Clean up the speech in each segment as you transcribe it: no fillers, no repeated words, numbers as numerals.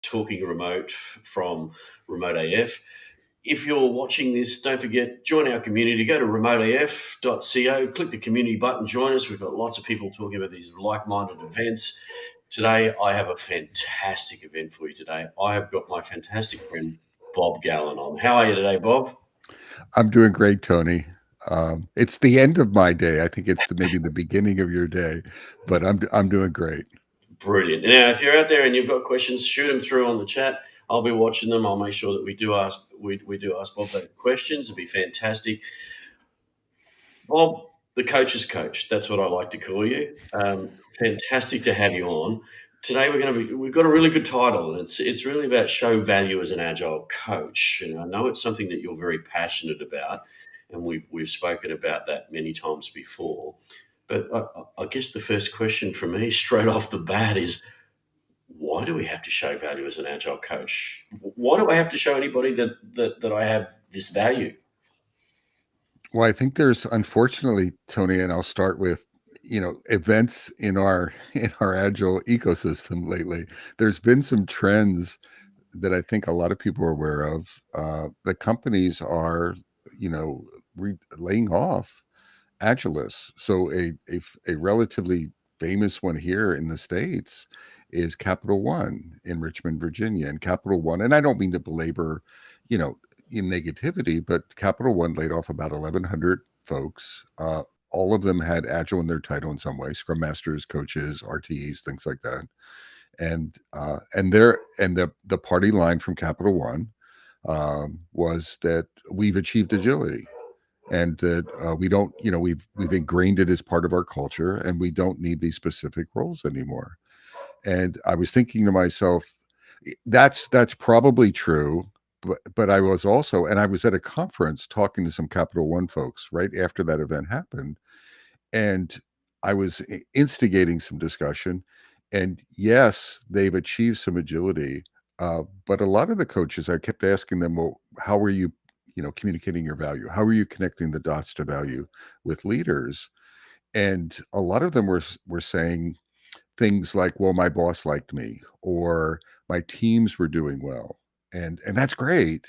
talking remote from Remote AF. If you're watching this, don't forget, join our community. Go to remoteaf.co, click the community button, join us. We've got lots of people talking about these like-minded events. Today, I have a fantastic event for you today. I have got my fantastic friend, Bob Galen on. How are you today, Bob? I'm doing great, Tony. It's the end of my day. I think it's maybe the beginning of your day, but I'm doing great. Brilliant. Now, if you're out there and you've got questions, shoot them through on the chat. I'll be watching them. I'll make sure that we do ask Bob those questions. It'd be fantastic. Bob, the coach's coach. That's what I like to call you. Fantastic to have you on. Today we've got a really good title, and it's really about show value as an agile coach. And I know it's something that you're very passionate about, and we've spoken about that many times before. But I guess the first question for me, straight off the bat, is why do we have to show value as an agile coach? Why do I have to show anybody that I have this value? Well, I think there's unfortunately, Tony, and I'll start with events in our in our agile ecosystem lately. There's been some trends that I think a lot of people are aware of. The companies are, laying off Agilists. So a relatively famous one here in the States is Capital One in Richmond, Virginia. And Capital One, and I don't mean to belabor, you know, in negativity, but Capital One laid off about 1,100 folks. All of them had Agile in their title in some way: Scrum Masters, coaches, RTEs, things like that. And the party line from Capital One was that we've achieved agility, and that we don't, we've ingrained it as part of our culture, and we don't need these specific roles anymore. And I was thinking to myself, that's probably true, but I was also, and I was at a conference talking to some Capital One folks right after that event happened, and I was instigating some discussion. And yes, they've achieved some agility, but a lot of the coaches, I kept asking them, well, how are you, communicating your value? How are you connecting the dots to value with leaders? And a lot of them were saying things like, well, my boss liked me, or my teams were doing well, and that's great.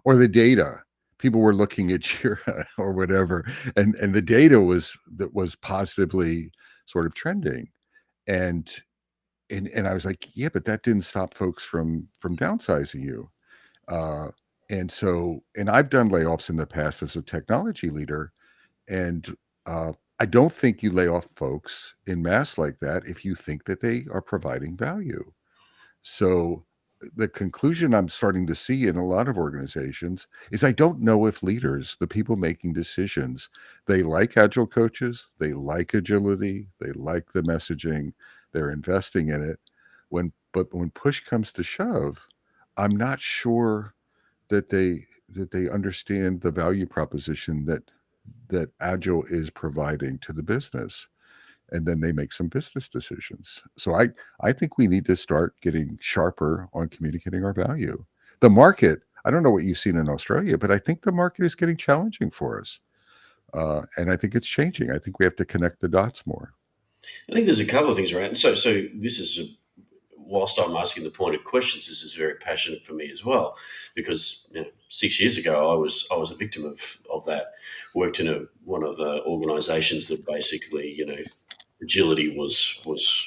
Or the data, people were looking at Jira or whatever, and the data was positively sort of trending. And and I was like, yeah, but that didn't stop folks from downsizing you. uh and I've done layoffs in the past as a technology leader, and I don't think you lay off folks in mass like that if you think that they are providing value. So the conclusion I'm starting to see in a lot of organizations is, I don't know if leaders, the people making decisions, they like agile coaches, they like agility, they like the messaging, they're investing in it. But when push comes to shove, I'm not sure that they understand the value proposition that agile is providing to the business, and then they make some business decisions. So I think we need to start getting sharper on communicating our value. The market, I don't know what you've seen in Australia, but I think the market is getting challenging for us, and I think it's changing. I think we have to connect the dots more. I think there's a couple of things around. So this is whilst I'm asking the pointed questions, this is very passionate for me as well, because 6 years ago I was a victim of that. Worked in one of the organisations that basically agility was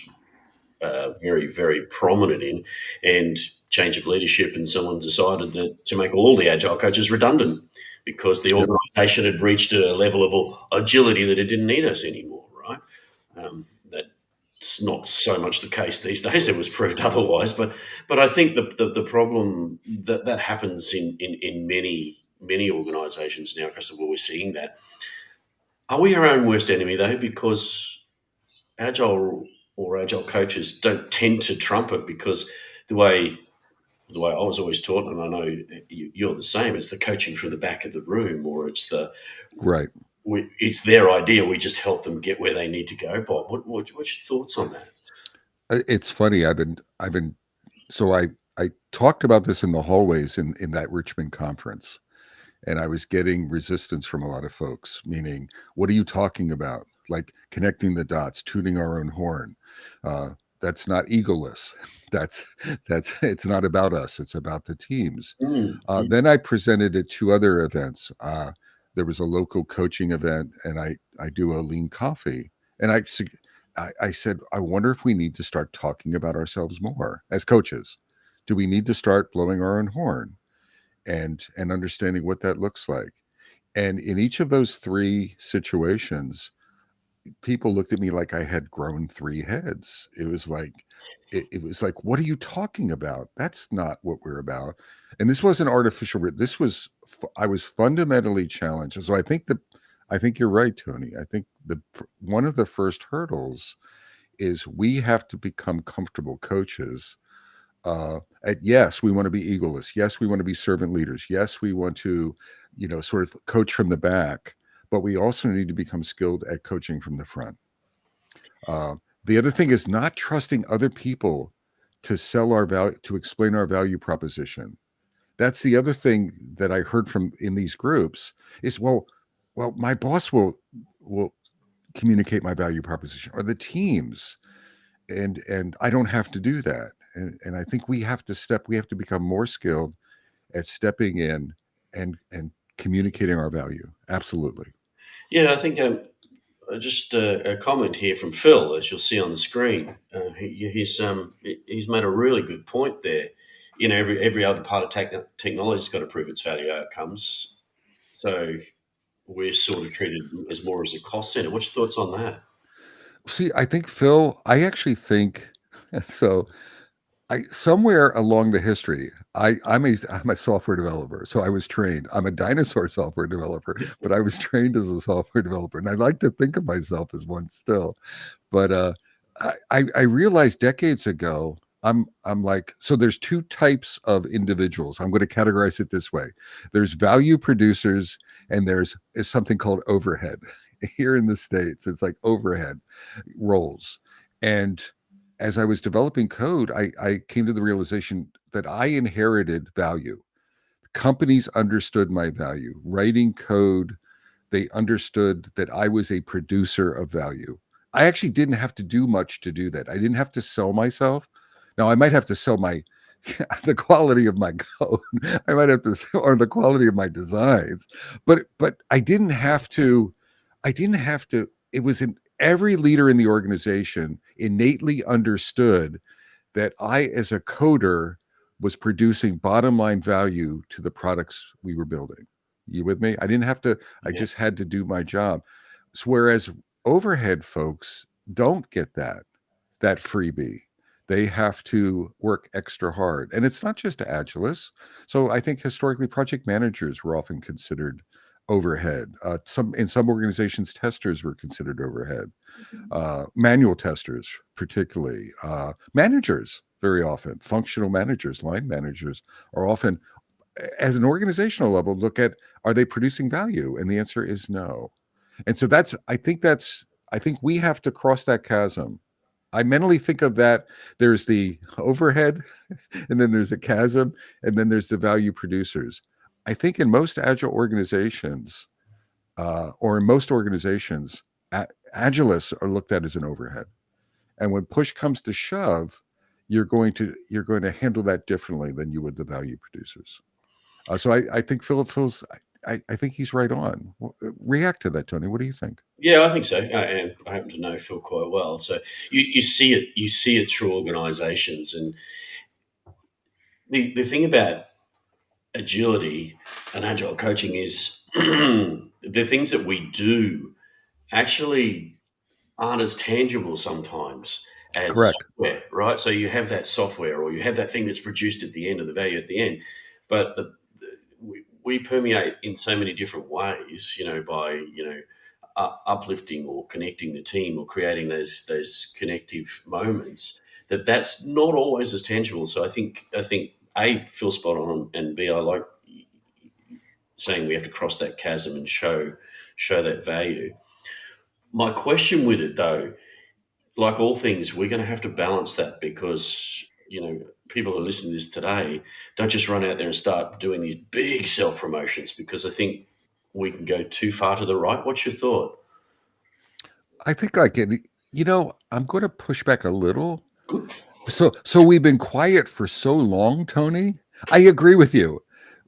very very prominent in, and change of leadership, and someone decided that to make all the agile coaches redundant because the Yep. organisation had reached a level of agility that it didn't need us anymore. Right. That's not so much the case these days. It was proved otherwise, but I think the problem that happens in many organisations now, because we're seeing that. Are we our own worst enemy though? Because agile or agile coaches don't tend to trumpet, because the way the way I was always taught, and I know you're the same. It's the coaching from the back of the room, or Right. it's their idea. We just help them get where they need to go. Bob, what's your thoughts on that? It's funny. I've been so I talked about this in the hallways in that Richmond conference, and I was getting resistance from a lot of folks, meaning, what are you talking about? Like connecting the dots, tooting our own horn. Uh, that's not egoless. That's it's not about us. It's about the teams. Mm, mm. Then I presented at two other events. There was a local coaching event, and I do a lean coffee, and I said, I wonder if we need to start talking about ourselves more as coaches. Do we need to start blowing our own horn and understanding what that looks like? And in each of those three situations, people looked at me like I had grown three heads. It was like, what are you talking about? That's not what we're about. And this wasn't artificial. This was I was fundamentally challenged. And so I think you're right, Tony. I think the one of the first hurdles is we have to become comfortable coaches. Yes, we want to be egoless. Yes, we want to be servant leaders. Yes, we want to, sort of coach from the back, but we also need to become skilled at coaching from the front. Uh, the other thing is not trusting other people to sell our value, to explain our value proposition. That's the other thing that I heard from in these groups is, well, my boss will communicate my value proposition, or the teams, and I don't have to do that. And I think we have to become more skilled at stepping in and communicating our value. Absolutely. Yeah, I think just a comment here from Phil, as you'll see on the screen. He's made a really good point there. You know, every other part of technology's got to prove its value outcomes. So we're sort of treated as more as a cost center. What's your thoughts on that? See, I think Phil, I actually think so. I somewhere along the history, I'm a software developer, so I was trained. I'm a dinosaur software developer, but I was trained as a software developer, and I like to think of myself as one still. But I realized decades ago, I'm like, so there's two types of individuals. I'm going to categorize it this way: there's value producers, and there's is something called overhead. Here in the States, it's like overhead roles. And as I was developing code, I came to the realization that I inherited value. Companies understood my value. Writing code, they understood that I was a producer of value. I actually didn't have to do much to do that. I didn't have to sell myself. Now I might have to sell my the quality of my code. I might have to or the quality of my designs. But I didn't have to it was in every leader in the organization innately understood that I as a coder was producing bottom line value to the products we were building. You with me? I didn't have to, I Yeah. just had to do my job. So whereas overhead folks don't get that freebie. They have to work extra hard. And it's not just Agilists. So I think historically project managers were often considered overhead. Some in some organizations, testers were considered overhead. Manual testers, particularly managers, very often functional managers, line managers are often, as an organizational level, look at are they producing value, and the answer is no. And so I think we have to cross that chasm. I mentally think of that. There's the overhead, and then there's a chasm, and then there's the value producers. I think in most agile organizations, or in most organizations, agilists are looked at as an overhead. And when push comes to shove, you're going to handle that differently than you would the value producers. So I think Phil's I think he's right on. React to that, Tony. What do you think? Yeah, I think so. And I happen to know Phil quite well. So you see it, through organizations. And the thing about agility and agile coaching is the things that we do actually aren't as tangible sometimes as Correct. software, right? So you have that software, or you have that thing that's produced at the end, of the value at the end, but we permeate in so many different ways, by uplifting or connecting the team, or creating those connective moments, that's not always as tangible. So I think A, feel spot on, and B, I like saying we have to cross that chasm and show that value. My question with it, though, like all things, we're going to have to balance that, because people who are listening to this today don't just run out there and start doing these big self promotions, because I think we can go too far to the right. What's your thought? I think I can. I'm going to push back a little. Good. So we've been quiet for so long, Tony. I agree with you.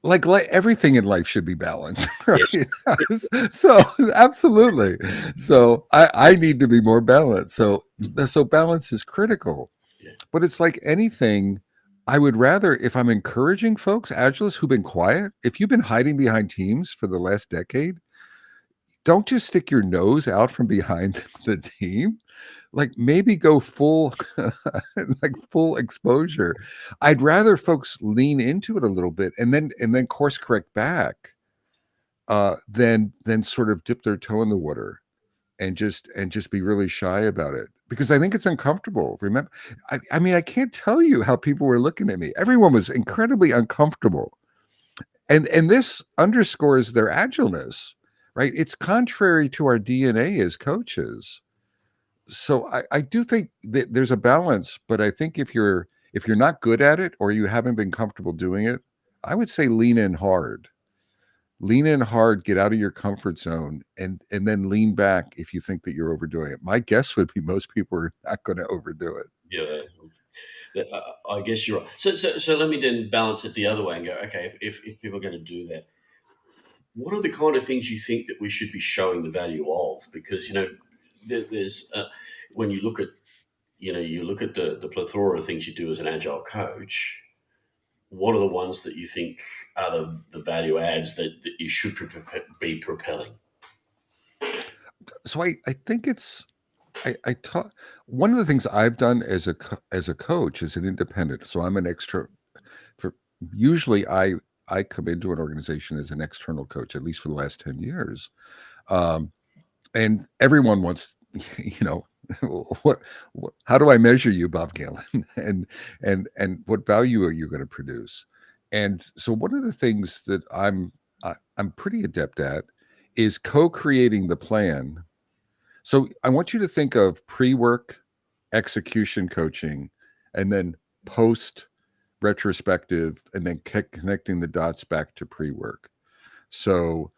Like everything in life should be balanced, Yes. right? So absolutely. So I need to be more balanced. So balance is critical. Yeah. But it's like anything. I would rather, if I'm encouraging folks, Agilists who've been quiet, if you've been hiding behind teams for the last decade, don't just stick your nose out from behind the team. Like maybe go full, like full exposure. I'd rather folks lean into it a little bit and then course correct back, than sort of dip their toe in the water and just be really shy about it, because I think it's uncomfortable. Remember, I mean, I can't tell you how people were looking at me. Everyone was incredibly uncomfortable, and this underscores their agileness, right? It's contrary to our DNA as coaches. So I do think that there's a balance, but I think if you're not good at it or you haven't been comfortable doing it, I would say lean in hard. Lean in hard, get out of your comfort zone, and then lean back if you think that you're overdoing it. My guess would be most people are not going to overdo it. Yeah. I guess you're right. So let me then balance it the other way and go, okay, if people are going to do that, what are the kind of things you think that we should be showing the value of? Because, there's, when you look at, you look at the plethora of things you do as an agile coach, what are the ones that you think are the value adds that you should be propelling? So I think it's I taught one of the things I've done as a coach, as an independent. So I'm an extra for usually I come into an organization as an external coach, at least for the last 10 years. Um, and everyone wants, you know, what how do I measure you, Bob Galen? And what value are you going to produce? And so one of the things that I'm pretty adept at is co-creating the plan. So I want you to think of pre-work, execution coaching, and then post retrospective, and then connecting the dots back to pre-work. So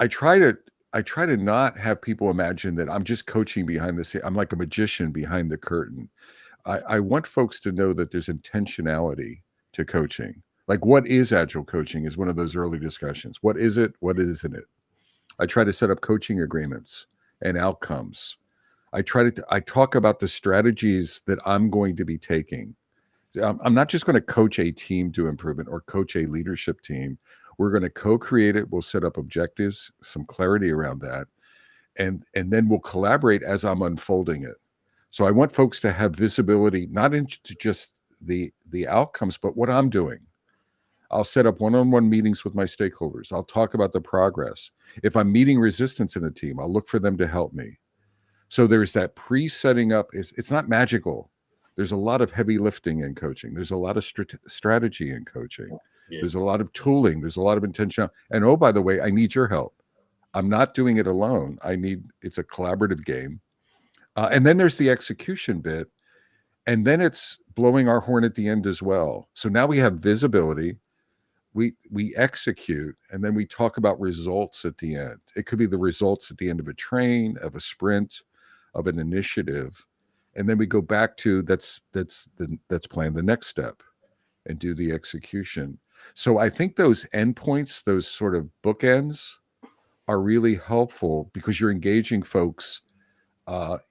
I try to I try to not have people imagine that I'm just coaching behind the scene. I'm like a magician behind the curtain. I want folks to know that there's intentionality to coaching. Like, what is agile coaching is one of those early discussions. What is it? What isn't it? I try to set up coaching agreements and outcomes. I talk about the strategies that I'm going to be taking. I'm not just going to coach a team to improvement or coach a leadership team. We're going to co-create it. We'll set up objectives, some clarity around that, and then we'll collaborate as I'm unfolding it. So I want folks to have visibility not into just the outcomes, but what I'm doing. I'll set up one-on-one meetings with my stakeholders. I'll talk about the progress. If I'm meeting resistance in a team, I'll look for them to help me. So there's that pre-setting up. It's not magical. There's a lot of heavy lifting in coaching. There's a lot of strategy in coaching. Yeah. There's a lot of tooling. There's a lot of intention. And oh, by the way, I need your help. I'm not doing it alone. It's a collaborative game. And then there's the execution bit. And then it's blowing our horn at the end as well. So now we have visibility. We execute, and then we talk about results at the end. It could be the results at the end of a train, of a sprint, of an initiative, and then we go back to that's plan the next step and do the execution. So I think those endpoints, those sort of bookends, are really helpful because you're engaging folks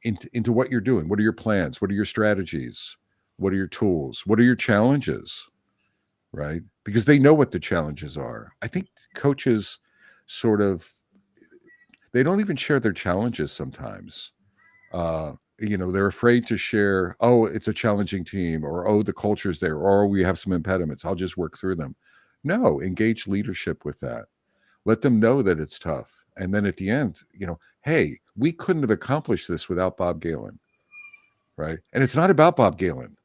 into what you're doing. What are your plans? What are your strategies? What are your tools? What are your challenges? Right? Because they know what the challenges are. I think coaches sort of they don't even share their challenges sometimes. They're afraid to share, oh, it's a challenging team, or oh, the culture's there, or we have some impediments. I'll just work through them. No, engage leadership with that. Let them know that it's tough. And then at the end, hey, we couldn't have accomplished this without Bob Galen. Right. And it's not about Bob Galen.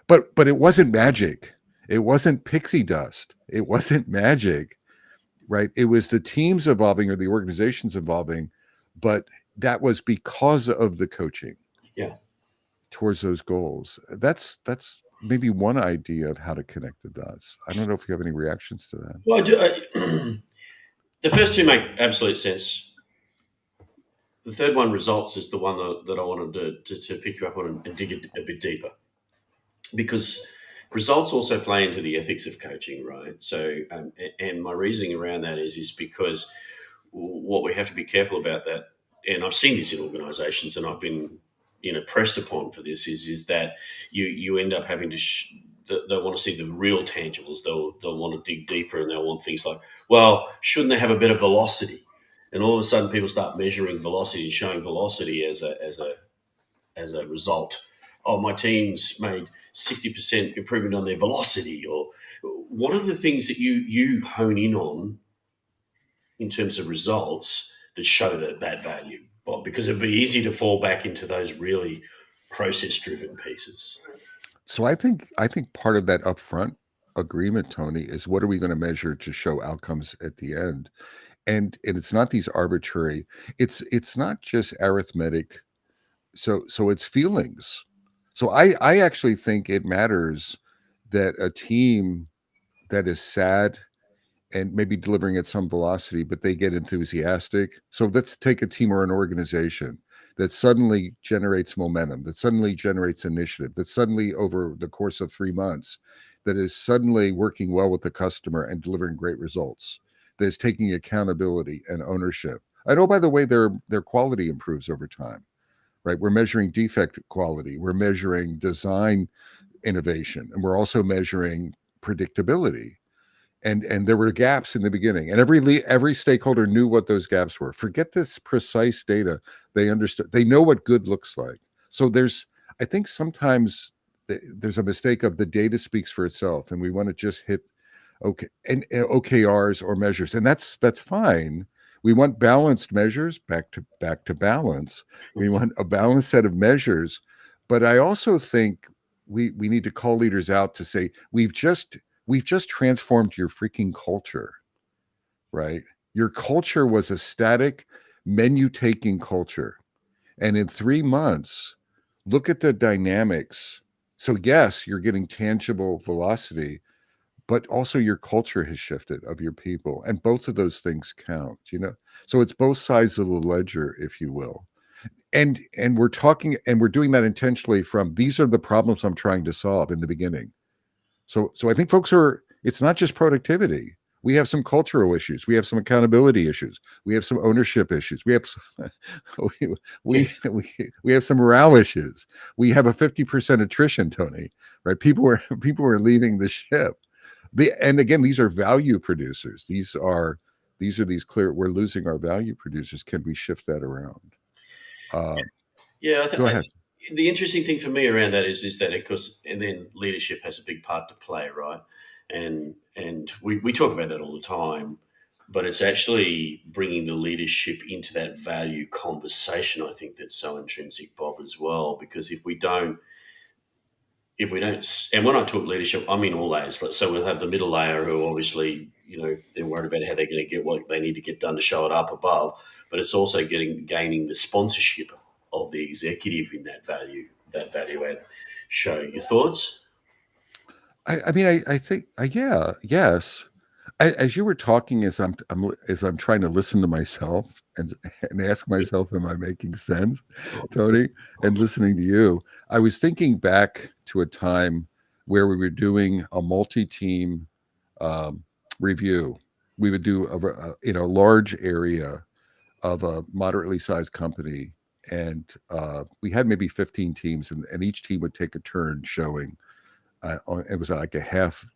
But it wasn't magic. It wasn't pixie dust. It wasn't magic, right? It was the teams evolving or the organizations evolving, but that was because of the coaching Yeah. towards those goals. That's maybe one idea of how to connect the dots. I don't know if you have any reactions to that. Well, I do. The first two make absolute sense. The third one, results, is the one that I wanted to pick you up on and dig a bit deeper, because results also play into the ethics of coaching, right? So, and my reasoning around that is because what we have to be careful about that, and I've seen this in organisations, and I've been pressed upon for this, is that you end up having to. They want to see the real tangibles. They'll want to dig deeper, and they'll want things like, well, shouldn't they have a better velocity? And all of a sudden, people start measuring velocity and showing velocity as a result. Oh, my team's made 60% improvement on their velocity. Or what are the things that you hone in on in terms of results that show that value, Bob? Because it'd be easy to fall back into those really process-driven pieces. So I think part of that upfront agreement, Tony, is what are we going to measure to show outcomes at the end? And it's not these arbitrary, it's not just arithmetic. So it's feelings. So I actually think it matters that a team that is sad and maybe delivering at some velocity, but they get enthusiastic. So let's take a team or an organization that suddenly generates momentum, that suddenly generates initiative, that suddenly over the course of 3 months, that is suddenly working well with the customer and delivering great results, that is taking accountability and ownership. And oh, by the way, their quality improves over time, right? We're measuring defect quality, we're measuring design innovation, and we're also measuring predictability. And there were gaps in the beginning, and every stakeholder knew what those gaps were. Forget this precise data. They understood, they know what good looks like. So I think sometimes there's a mistake of the data speaks for itself, and we want to just hit okay and OKRs or measures, and that's fine. We want balanced measures, back to balance. We want a balanced set of measures, but I also think we need to call leaders out to say we've just transformed your freaking culture, right? Your culture was a static menu taking culture, and in 3 months, look at the dynamics. So yes, you're getting tangible velocity, but also your culture has shifted of your people, and both of those things count. So it's both sides of the ledger, if you will. And we're talking and we're doing that intentionally from these are the problems I'm trying to solve in the beginning. So I think folks are, it's not just productivity. We have some cultural issues, we have some accountability issues, we have some ownership issues, we have we we have some morale issues, we have a 50% attrition, Tony, right? People are leaving the ship. And again, these are value producers. These clear, we're losing our value producers. Can we shift that around? uh, Yeah, Go ahead. the interesting thing for me around that is that, of course, and then leadership has a big part to play, right? And we talk about that all the time, but it's actually bringing the leadership into that value conversation. I think that's so intrinsic, Bob, as well, because if we don't, and when I talk leadership, I mean all layers. So we'll have the middle layer who obviously, they're worried about how they're going to get what they need to get done to show it up above, but it's also gaining the sponsorship of the executive in that value add. Show your thoughts. I mean, I think, yeah, yes. As you were talking, as I'm trying to listen to myself and ask myself, am I making sense, Tony? And listening to you, I was thinking back to a time where we were doing a multi-team um, review. We would do in a large area of a moderately sized company, and we had maybe 15 teams, and each team would take a turn showing. It was like a half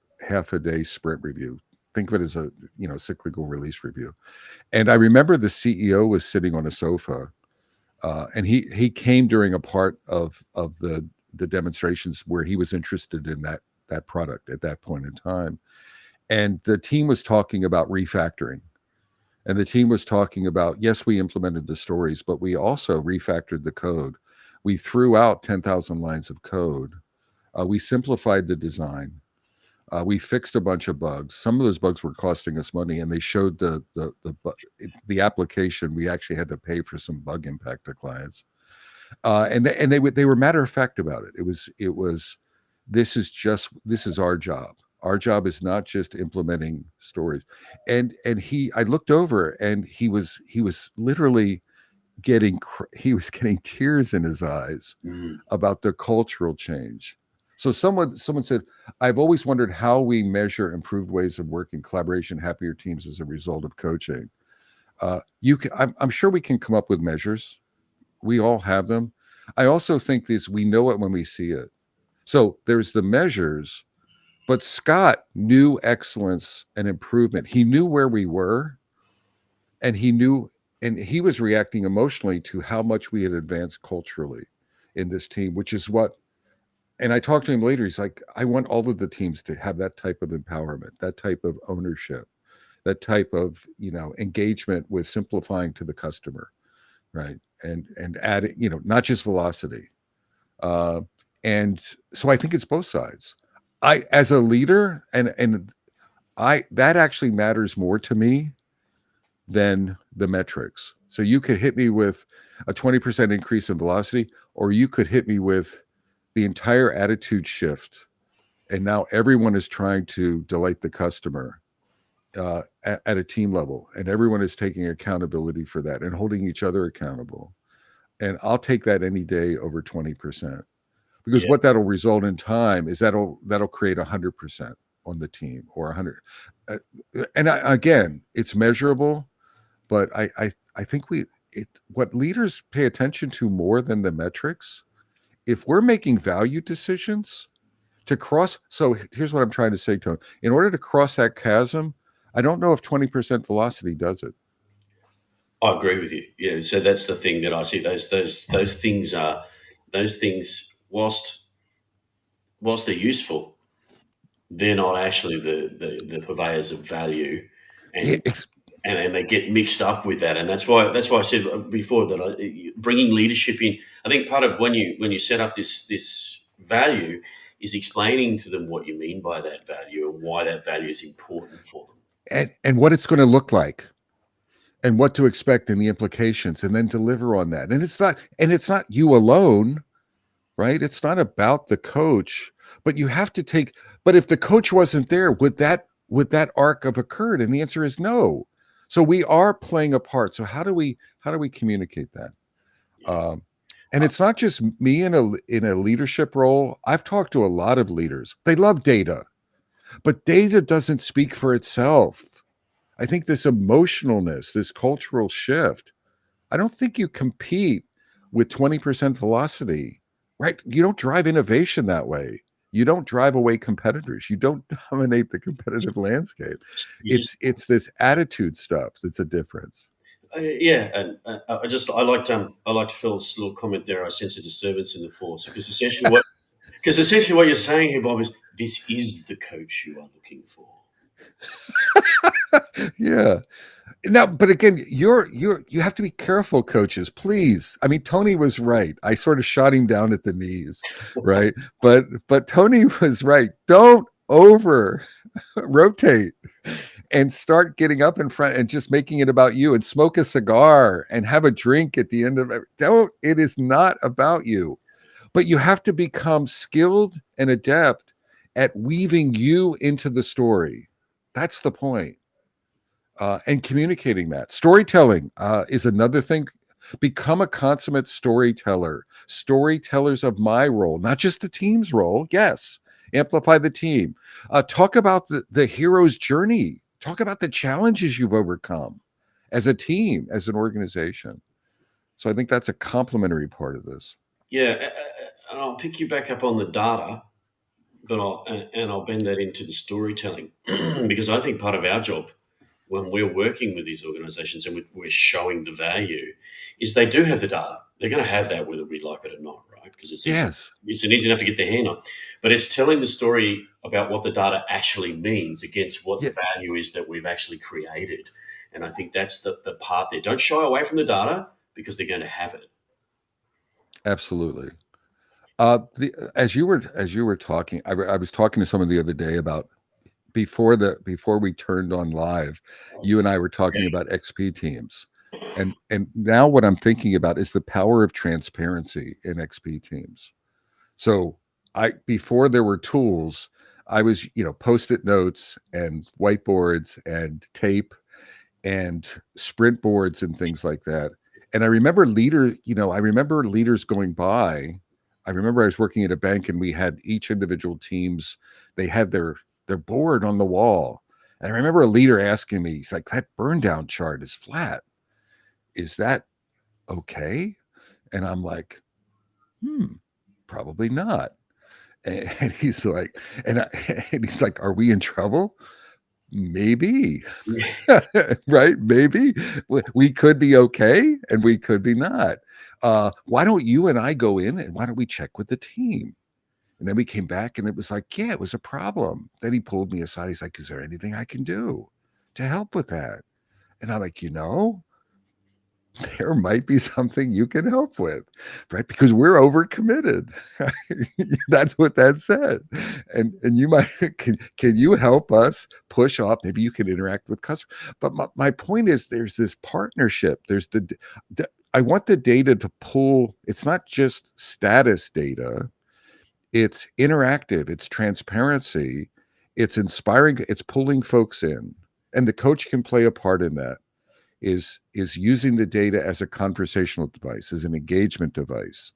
a day sprint review. Think of it as a cyclical release review. And I remember the CEO was sitting on a sofa, and he came during a part of the demonstrations where he was interested in that product at that point in time. And the team was talking about refactoring. And the team was talking about, yes, we implemented the stories, but we also refactored the code. We threw out 10,000 lines of code. We simplified the design. We fixed a bunch of bugs. Some of those bugs were costing us money, and they showed the application. We actually had to pay for some bug impact to clients, and they were matter of fact about it. It was this is our job. Our job is not just implementing stories. And I looked over, and he was literally he was getting tears in his eyes Mm. about the cultural change. So someone said, I've always wondered how we measure improved ways of working, collaboration, happier teams as a result of coaching. I'm sure we can come up with measures. We all have them. I also think this, we know it when we see it. So there's the measures, but Scott knew excellence and improvement. He knew where we were, and he was reacting emotionally to how much we had advanced culturally in this team, which is what, and I talked to him later. He's like, I want all of the teams to have that type of empowerment, that type of ownership, that type of, engagement with simplifying to the customer, right? And adding, not just velocity. Uh, and so I think it's both sides. I, as a leader, and I that actually matters more to me than the metrics. So you could hit me with a 20% increase in velocity, or you could hit me with the entire attitude shift. And now everyone is trying to delight the customer at a team level, and everyone is taking accountability for that and holding each other accountable. And I'll take that any day over 20%, because Yeah. what that'll result in time is that'll create 100% on the team, or 100. Uh, again, it's measurable, but I think what leaders pay attention to more than the metrics, if we're making value decisions to cross. So here's what I'm trying to say, Tone. In order to cross that chasm, I don't know if 20% velocity does it. I agree with you. Yeah, so that's the thing that I see. Those things are those things. Whilst they're useful, they're not actually the purveyors of value, Yeah, and and they get mixed up with that. And that's why I said before that bringing leadership in. I think part of when you set up this value is explaining to them what you mean by that value and why that value is important for them. and what it's going to look like, and what to expect, and the implications, and then deliver on that. And it's not you alone, right? It's not about the coach, but you have to take. But if the coach wasn't there, would that arc have occurred? And the answer is no. So we are playing a part. So how do we communicate that? Yeah. Um, and it's not just me in a leadership role. I've talked to a lot of leaders. They love data, but data doesn't speak for itself. I think this emotionalness, this cultural shift, I don't think you compete with 20% velocity, right? You don't drive innovation that way. You don't drive away competitors. You don't dominate the competitive landscape. You just It's this attitude stuff that's a difference. Yeah, and I like to fill this little comment there. I sense a disturbance in the force because essentially what you're saying here, Bob, is this is the coach you are looking for. Yeah. Now, but again, you have to be careful, coaches, please. I mean, Tony was right. I sort of shot him down at the knees, right? But Tony was right. Don't over rotate and start getting up in front and just making it about you, and smoke a cigar and have a drink at the end of it. Don't, it is not about you. But you have to become skilled and adept at weaving you into the story. That's the point. And communicating that. Storytelling is another thing. Become a consummate storyteller. Storytellers of my role, not just the team's role. Yes, amplify the team. Talk about the hero's journey. Talk about the challenges you've overcome as a team, as an organization. So I think that's a complementary part of this. Yeah, and I'll pick you back up on the data, but I'll bend that into the storytelling because I think part of our job when we're working with these organizations and we're showing the value is they do have the data. They're going to have that whether we like it or not, right? Because Yes. it's an easy enough to get their hand on. But it's telling the story about what the data actually means against what Yeah, the value is that we've actually created. And I think that's the part there. Don't shy away from the data because they're going to have it. absolutely. As you were talking, I was talking to someone the other day about before we turned on live, you and I were talking about XP teams. And now what I'm thinking about is the power of transparency in XP teams. So I before there were tools, I was, post-it notes and whiteboards and tape and sprint boards and things like that. And I remember leaders going by. I remember I was working at a bank and we had each individual teams, they had their board on the wall. And I remember a leader asking me, he's like, that burn down chart is flat. Is that okay? And I'm like, probably not. And he's like, and he's like, are we in trouble? Maybe. Right? Maybe we could be okay and we could be not. Why don't you and I go in and why don't we check with the team? And then we came back and it was like, yeah, it was a problem. Then he pulled me aside. He's like, is there anything I can do to help with that? And I'm like, there might be something you can help with, right? Because we're overcommitted. That's what that said. And you might can you help us push off? Maybe you can interact with customers. But my point is, there's this partnership. There's I want the data to pull. It's not just status data. It's interactive. It's transparency. It's inspiring. It's pulling folks in, and the coach can play a part in that is using the data as a conversational device, as an engagement device,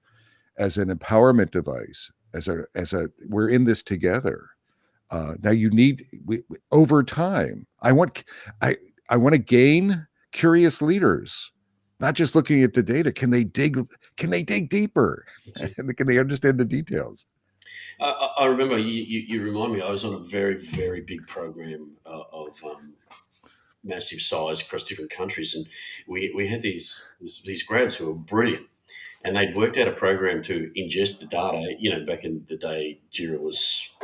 as an empowerment device, as a we're in this together. Now you need over time. I want to gain curious leaders, not just looking at the data. Can they dig? Can they dig deeper? And can they understand the details? I remember you remind me. I was on a very very big program of massive size across different countries, and we had these grads who were brilliant, and they'd worked out a program to ingest the data. Back in the day, Jira was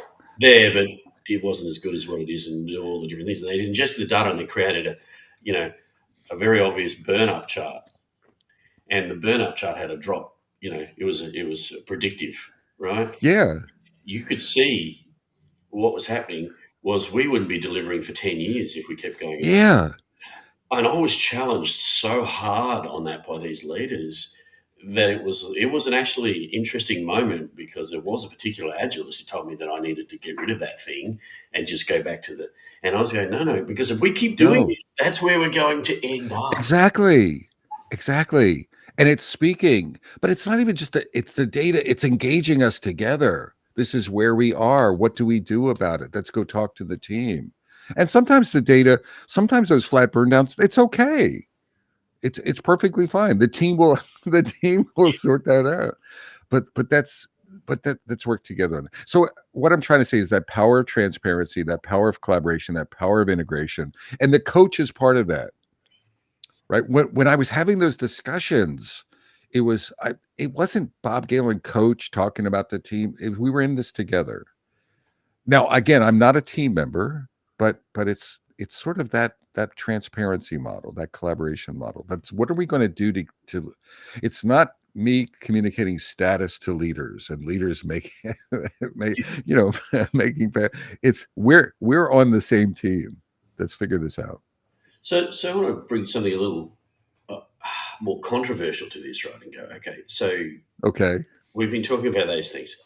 there, but it wasn't as good as what it is, and all the different things. And they ingested the data and they created a very obvious burn up chart, and the burn up chart had a drop. It was predictive, right? Yeah, You could see what was happening was we wouldn't be delivering for 10 years if we kept going at that. yeah. And I was challenged so hard on that by these leaders that it was an actually interesting moment, because there was a particular agilist who told me that I needed to get rid of that thing and just go back to and I was going, no, because if we keep doing No, this, that's where we're going to end up. exactly. Exactly. And it's speaking, but it's not even just it's the data, it's engaging us together. This is where we are. What do we do about it? Let's go talk to the team. And sometimes the data, sometimes those flat burn downs, it's okay. It's perfectly fine. The team will the team will sort that out. But let's work together on it. So what I'm trying to say is that power of transparency, that power of collaboration, that power of integration, and the coach is part of that, right? When I was having those discussions, it wasn't Bob Galen coach talking about the team. We were in this together. Now, again, I'm not a team member, but it's sort of that transparency model, that collaboration model. That's what are we going to do to it's not me communicating status to leaders and leaders making making it's we're on the same team. Let's figure this out. So I want to bring something a little uh, more controversial to this, right? And go, okay, so Okay. we've been talking about those things.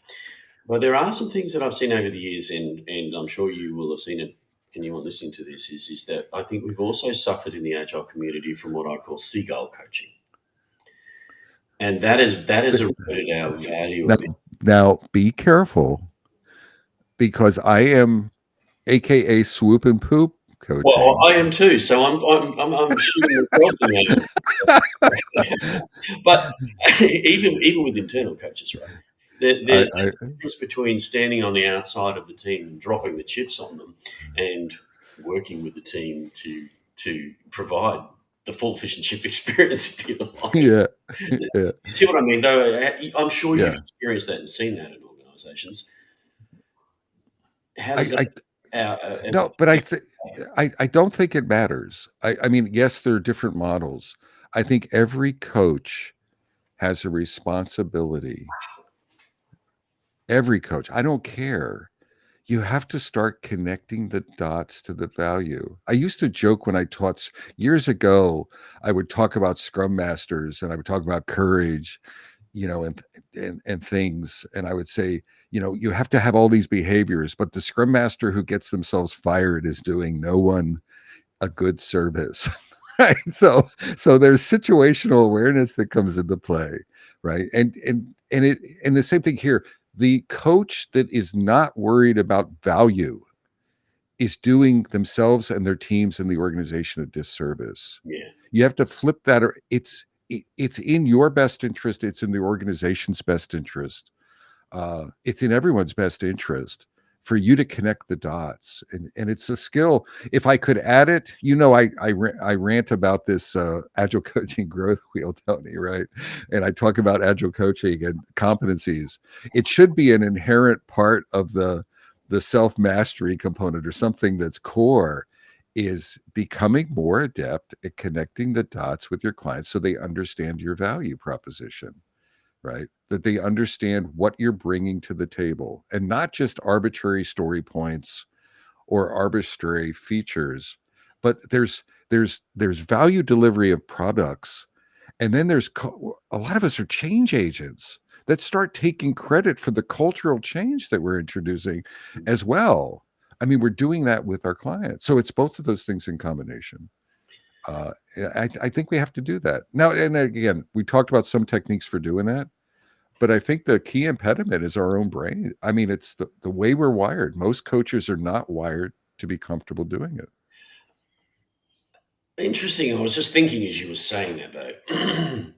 But there are some things that I've seen over the years, and I'm sure you will have seen it, anyone listening to this, is that I think we've also suffered in the Agile community from what I call seagull coaching. And that has eroded our value Now, a bit. now be careful because I am AKA swoop and poop Well, coaching. I am too, so I'm shooting myself in the But even with internal coaches, right? There's I a difference between standing on the outside of the team and dropping the chips on them, and working with the team to provide the full fish and chip experience, if you like. yeah. Yeah. You see what I mean? Though I'm sure you've Yeah. experienced that and seen that in organisations. How does I that? As no, but I don't think it matters. I mean, yes, there are different models. I think every coach has a responsibility. Every coach. I don't care. You have to start connecting the dots to the value. I used to joke when I taught years ago, I would talk about scrum masters and I would talk about courage, and things. And I would say, you have to have all these behaviors, but the scrum master who gets themselves fired is doing no one a good service. right? So there's situational awareness that comes into play, right? And the same thing here. The coach that is not worried about value is doing themselves and their teams and the organization a disservice. Yeah. You have to flip that. Or it's in your best interest. It's in the organization's best interest. It's in everyone's best interest for you to connect the dots, and it's a skill. If I could add it, I rant about this agile coaching growth wheel, Tony, right? And I talk about agile coaching and competencies. It should be an inherent part of the self mastery component, or something that's core, is becoming more adept at connecting the dots with your clients so they understand your value proposition, right? That they understand what you're bringing to the table, and not just arbitrary story points or arbitrary features, but there's value delivery of products, and then a lot of us are change agents that start taking credit for the cultural change that we're introducing as well. I mean, we're doing that with our clients, so it's both of those things in combination. I think we have to do that now. And again, we talked about some techniques for doing that, but I think the key impediment is our own brain. I mean, it's the way we're wired. Most coaches are not wired to be comfortable doing it. Interesting. I was just thinking as you were saying that though.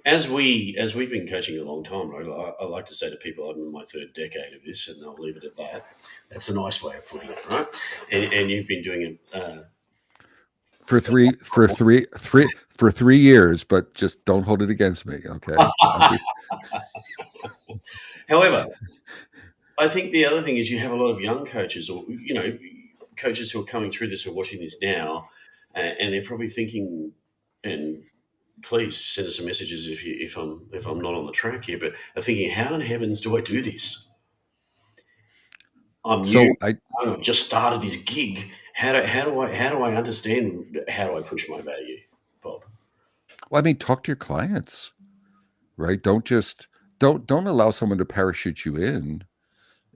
As we've been coaching a long time, right? I like to say to people, I'm in my third decade of this, and I'll leave it at that. That's a nice way of putting it, right? And you've been doing it For for a three, for long three, three, for 3 years, but just don't hold it against me, okay? I'm time. just However, I think the other thing is you have a lot of young coaches, or coaches who are coming through this or watching this now, and they're probably thinking, and please send us some messages if I'm not on the track here, but are thinking, how in heavens do I do this? I'm new. so I I've just started this gig. How do I understand how do I push my value, Bob? well, I mean, talk to your clients, right? Don't allow someone to parachute you in,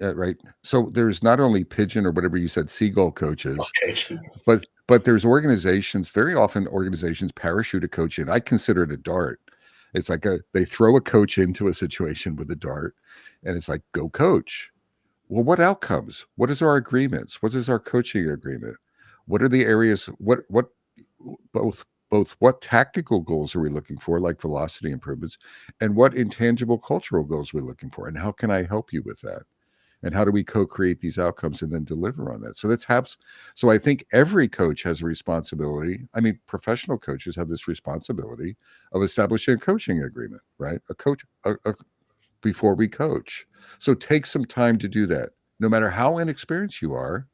right? So there's not only pigeon or whatever you said, seagull coaches, Okay. but there's organizations, very often organizations parachute a coach in. I consider it a dart. It's like they throw a coach into a situation with a dart, and it's like, go coach. Well, what outcomes? What is our agreements? What is our coaching agreement? What are the areas? What both what tactical goals are we looking for, like velocity improvements, and what intangible cultural goals we're looking for, and how can I help you with that? And how do we co-create these outcomes and then deliver on that? So I think every coach has a responsibility. I mean, professional coaches have this responsibility of establishing a coaching agreement, right? Before we coach. So take some time to do that. No matter how inexperienced you are,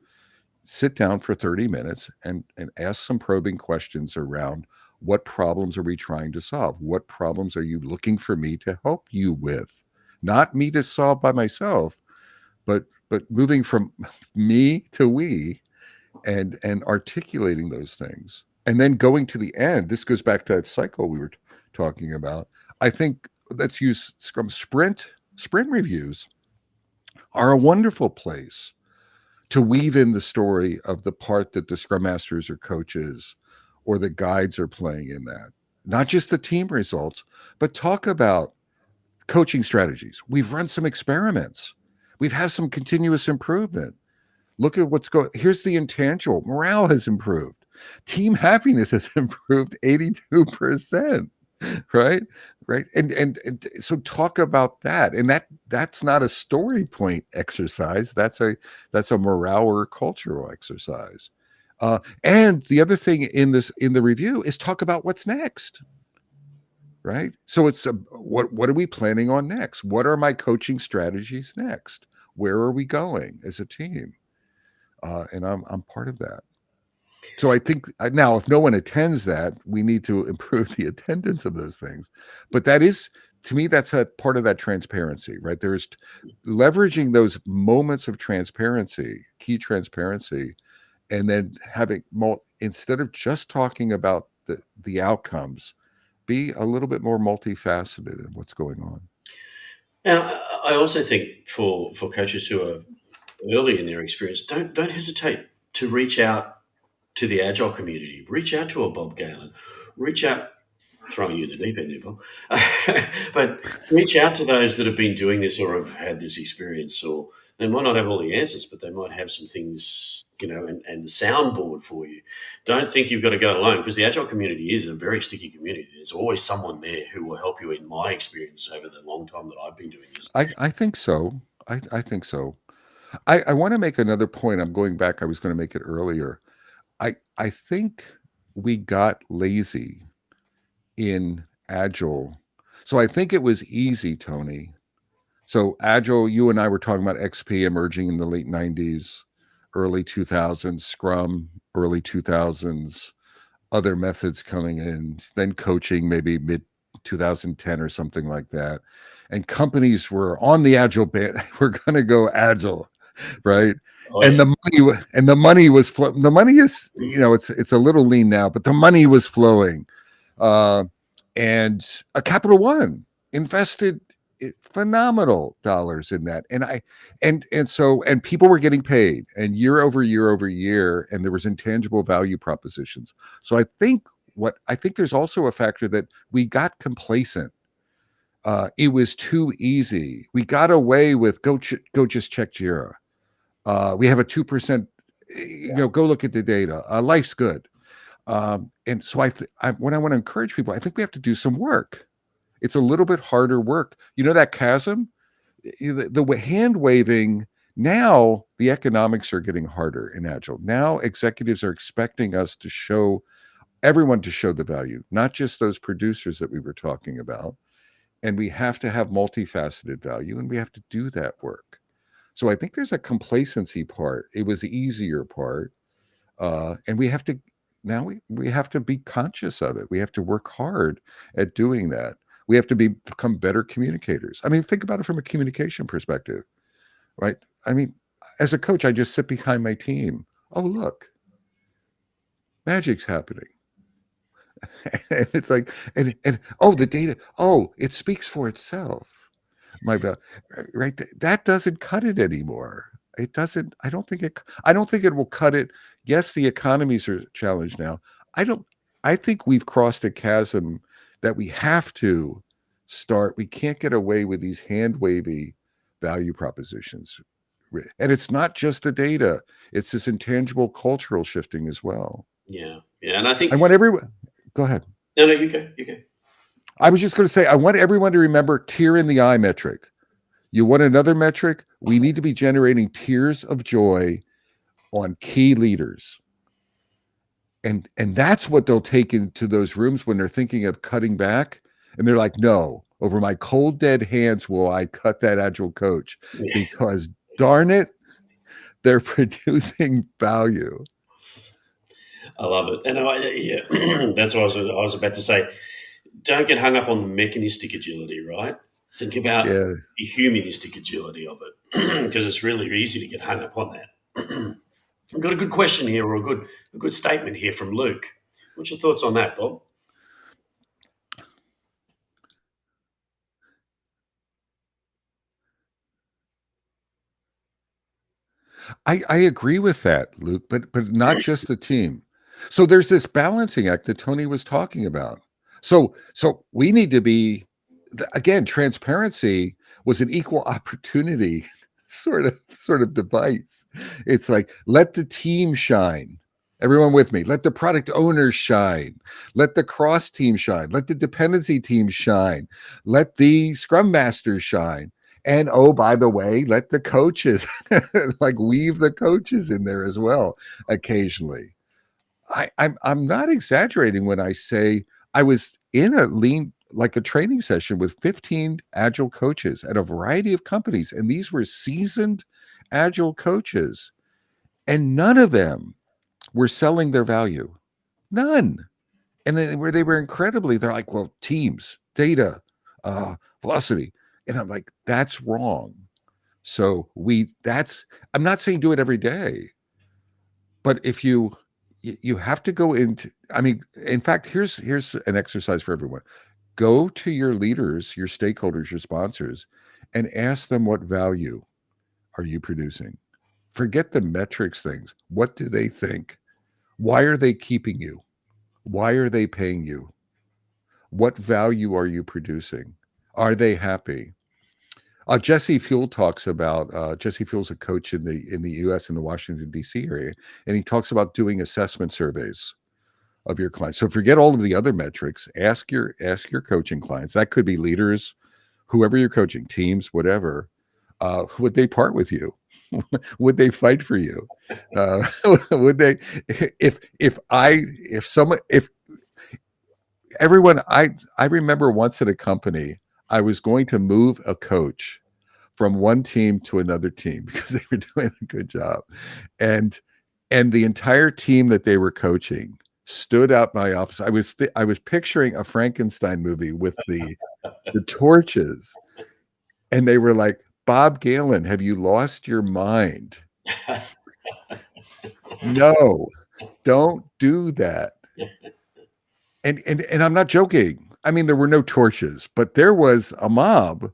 sit down for 30 minutes and ask some probing questions around: what problems are we trying to solve? What problems are you looking for me to help you with? Not me to solve by myself, but moving from me to we, and articulating those things. And then going to the end, this goes back to that cycle we were talking about. I think let's use Scrum. Sprint reviews are a wonderful place to weave in the story of the part that the scrum masters or coaches or the guides are playing in that. Not just the team results, but talk about coaching strategies. We've run some experiments. We've had some continuous improvement. Look at what's going. Here's the intangible. Morale has improved. Team happiness has improved 82%. Right, right. And so talk about that. And that's not a story point exercise. That's a morale or cultural exercise. And the other thing in the review is talk about what's next. Right. So it's what are we planning on next? What are my coaching strategies next? Where are we going as a team? And I'm part of that. So I think now, if no one attends that, we need to improve the attendance of those things. But that is, to me, that's a part of that transparency, right? There's leveraging those moments of transparency, key transparency, and then instead of just talking about the outcomes, be a little bit more multifaceted in what's going on. And I also think for coaches who are early in their experience, don't hesitate to reach out to the Agile community. Reach out to a Bob Galen. Reach out, throwing you in the deep end there, Bob. But reach out to those that have been doing this or have had this experience, or they might not have all the answers, but they might have some things, and soundboard for you. Don't think you've got to go it alone, because the Agile community is a very sticky community. There's always someone there who will help you, in my experience over the long time that I've been doing this. I think so. I think so. I want to make another point. I'm going back. I was going to make it earlier. I think we got lazy in Agile. So I think it was easy, Tony. So Agile, you and I were talking about XP emerging in the late 90s, early 2000s, Scrum, early 2000s, other methods coming in, then coaching maybe mid 2010 or something like that. And companies were on the Agile band. We're going to go Agile, right? Oh, And yeah. the money was the money is, it's a little lean now, but the money was flowing. And a Capital One invested phenomenal dollars in that, and people were getting paid, and year over year over year, and there was intangible value propositions. So I think there's also a factor that we got complacent. It was too easy. We got away with go just check Jira. We have a 2%. Go look at the data. Life's good. And so when I want to encourage people, I think we have to do some work. It's a little bit harder work. That chasm, the hand waving. Now the economics are getting harder in Agile. Now executives are expecting us to show everyone to show the value, not just those producers that we were talking about. And we have to have multifaceted value, and we have to do that work. So I think there's a complacency part. It was the easier part. And we have to now we have to be conscious of it. We have to work hard at doing that. We have to become better communicators. I mean, think about it from a communication perspective, right? I mean, as a coach, I just sit behind my team. Oh, look, magic's happening. And it's like, and oh, the data, oh, it speaks for itself. My bad, right? That doesn't cut it anymore. It doesn't. I don't think it will cut it. Yes, the economies are challenged now. I don't. I think we've crossed a chasm that we have to start. We can't get away with these hand wavy value propositions, and it's not just the data. It's this intangible cultural shifting as well. Yeah. And I think, I want everyone. Go ahead. no, you go. You go. I was just going to say, I want everyone to remember tear in the eye metric. You want another metric? We need to be generating tears of joy on key leaders. And that's what they'll take into those rooms when they're thinking of cutting back. And they're like, no, over my cold, dead hands will I cut that Agile coach, because darn it, they're producing value. I love it. And that's what I was about to say. Don't get hung up on the mechanistic agility, right? Think about the humanistic agility of it, because it's really easy to get hung up on that. I've got a good question here, or a good statement here from Luke. What's your thoughts on that, Bob? I agree with that, Luke, but not just the team. So there's this balancing act that Tony was talking about. So we need to be, again, transparency was an equal opportunity sort of device. It's like, let the team shine. Everyone with me. Let the product owners shine. Let the cross team shine. Let the dependency team shine. Let the scrum masters shine. And oh, by the way, let the coaches like weave the coaches in there as well occasionally. I'm not exaggerating when I say I was in a training session with 15 Agile coaches at a variety of companies, and these were seasoned Agile coaches, and none of them were selling their value. None. And then where they were incredibly, they're like, well, teams, data, velocity. And I'm like, that's wrong. So I'm not saying do it every day, but if you have to go into, I mean, in fact, here's an exercise for everyone. Go to your leaders, your stakeholders, your sponsors, and ask them, what value are you producing? Forget the metrics things. What do they think? Why are they keeping you? Why are they paying you? What value are you producing? Are they happy? Jesse Fuel talks about Jesse Fuel's a coach in the U.S. in the Washington D.C. area, and he talks about doing assessment surveys of your clients. So forget all of the other metrics. Ask your coaching clients. That could be leaders, whoever you're coaching, teams, whatever. Would they part with you? Would they fight for you? Would they? If everyone, I remember once at a company, I was going to move a coach from one team to another team because they were doing a good job, and the entire team that they were coaching stood out my office. I was picturing a Frankenstein movie with the torches, and they were like, "Bob Galen, have you lost your mind? No, don't do that." And I'm not joking. I mean, there were no torches, but there was a mob,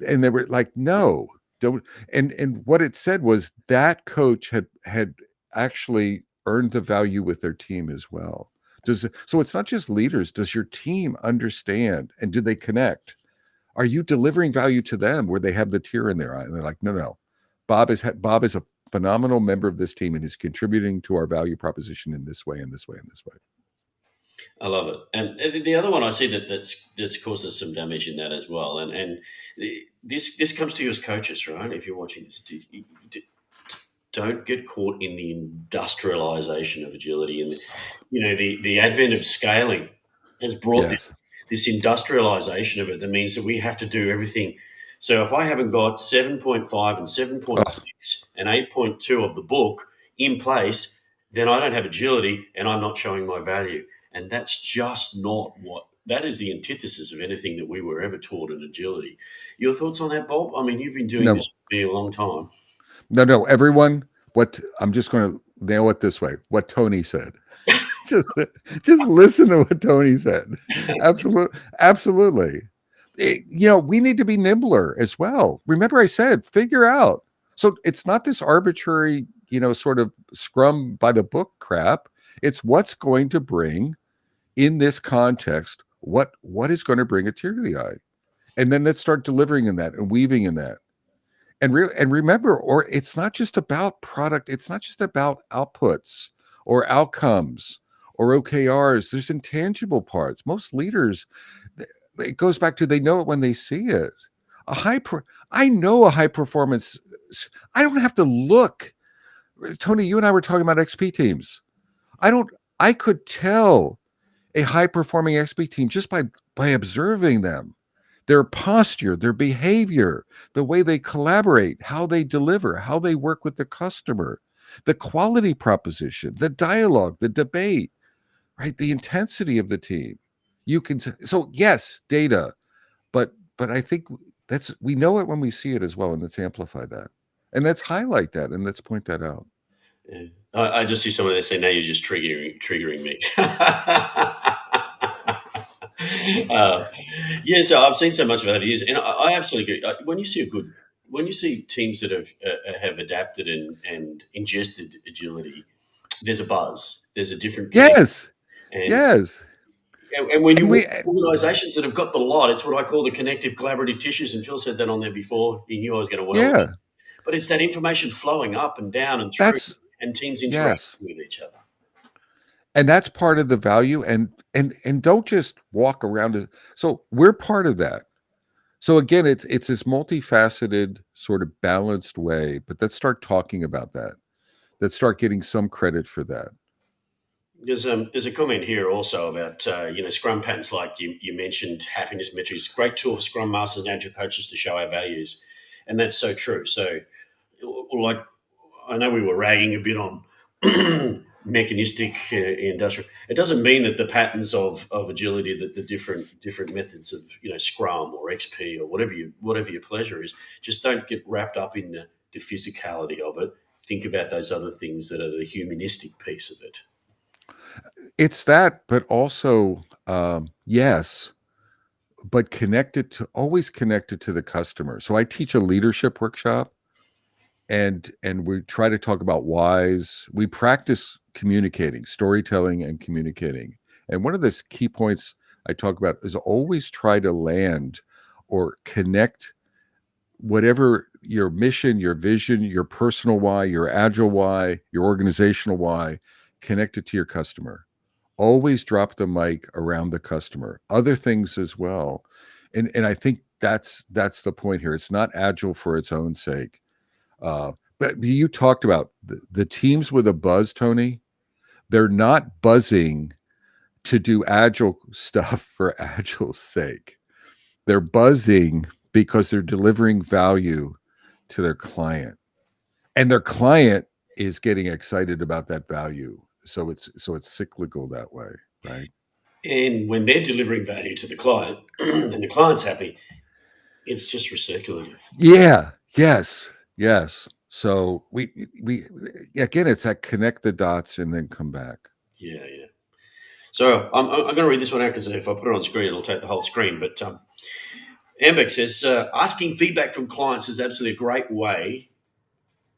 and they were like, "No, don't." And what it said was that coach had actually earned the value with their team as well. So it's not just leaders. Does your team understand, and do they connect? Are you delivering value to them where they have the tear in their eye and they're like, no, no, Bob is a phenomenal member of this team and is contributing to our value proposition in this way, in this way, in this way. I love it. And the other one I see that's caused us some damage in that as well. And this comes to you as coaches, right? If you're watching this, don't get caught in the industrialization of agility, and the advent of scaling has brought Yes. this industrialization of it. That means that we have to do everything. So if I haven't got 7.5 and Oh, 7.6 and 8.2 of the book in place, then I don't have agility and I'm not showing my value. And that's just not that is the antithesis of anything that we were ever taught in agility. Your thoughts on that, Bob? I mean, you've been doing no, this for a long time. no. Everyone, I'm just going to nail it this way. What Tony said. just, just listen to what Tony said. Absolutely. We need to be nimbler as well. Remember, I said, figure out. So it's not this arbitrary, sort of scrum by the book crap. It's what's going to bring in this context, what is going to bring a tear to the eye. And then let's start delivering in that and weaving in that. And remember, or it's not just about product, it's not just about outputs or outcomes or OKRs. There's intangible parts. Most leaders, it goes back to they know it when they see it. I know a high performance. I don't have to look. Tony, you and I were talking about XP teams. I could tell a high performing XP team just by observing them, their posture, their behavior, the way they collaborate, how they deliver, how they work with the customer, the quality proposition, the dialogue, the debate, right? The intensity of the team. So yes, data, but I think we know it when we see it as well, and let's amplify that, and let's highlight that, and let's point that out. Yeah. I just see someone that say, "Now you're just triggering me." Yeah, so I've seen so much of it over the years, and I absolutely agree. When you see teams that have adapted and ingested agility, there's a buzz, there's a different connection, Yes, and yes, and when you and walk we organisations that have got the lot, it's what I call the connective collaborative tissues. And Phil said that on there before. He knew I was going to well with it, yeah, but it's that information flowing up and down and through, that's and teams interacting yes. with each other. And that's part of the value, and don't just walk around it. So we're part of that. So again, it's this multifaceted sort of balanced way, but let's start talking about that. Let's start getting some credit for that. There's a comment here also about Scrum patterns, like you mentioned, happiness metrics. Great tool for Scrum masters and agile coaches to show our values, and that's so true. So, like, I know we were ragging a bit on mechanistic industrial. It doesn't mean that the patterns of agility, that the different methods of Scrum or XP or whatever your pleasure is, just don't get wrapped up in the physicality of it. Think about those other things that are the humanistic piece of it. It's that, but also yes, but always connected to the customer. So I teach a leadership workshop, and we try to talk about whys. We practice communicating, storytelling, and communicating. And one of the key points I talk about is always try to land or connect whatever your mission, your vision, your personal why, your agile why, your organizational why, connect it to your customer. Always drop the mic around the customer. Other things as well. And I think that's the point here. It's not agile for its own sake. But you talked about the teams with a buzz, Tony. They're not buzzing to do agile stuff for agile's sake. They're buzzing because they're delivering value to their client, and their client is getting excited about that value. So it's cyclical that way, right? And when they're delivering value to the client and the client's happy, it's just recirculative. Yeah. Yes. Yes. So we again, it's that connect the dots and then come back. Yeah, yeah. So I'm going to read this one out because if I put it on screen, it'll take the whole screen. But Ambeck says asking feedback from clients is absolutely a great way